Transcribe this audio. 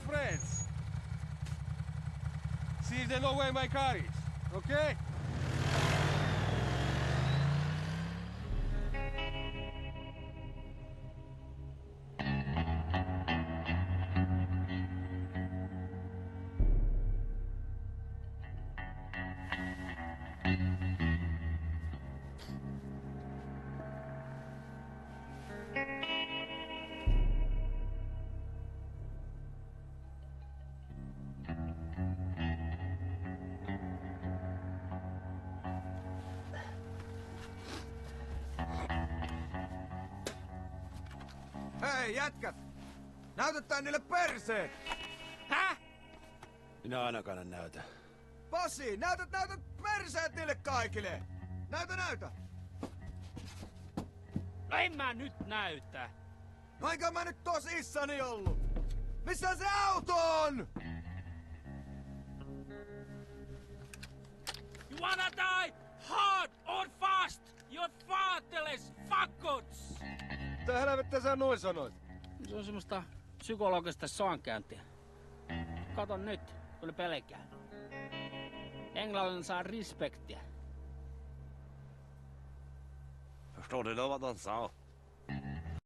friends. See if they know where my car is, okay? Hei jätkät! Näytetään niille perseet! Häh? Minä ainakaan näytä. Pasi, näytät perseet niille kaikille! Näytä! No en mä nyt näytä. No enkä mä nyt tosissani ollut! Missä se auto on? You wanna die hard or fast? You fatherless fuckers! Mitä helvettiä sä noin sanoit? Se on semmoista psykologista soankäyntiä. Kato nyt, kun ne pelkää. Englannin saa respektiä. Förstår du då vad de sa?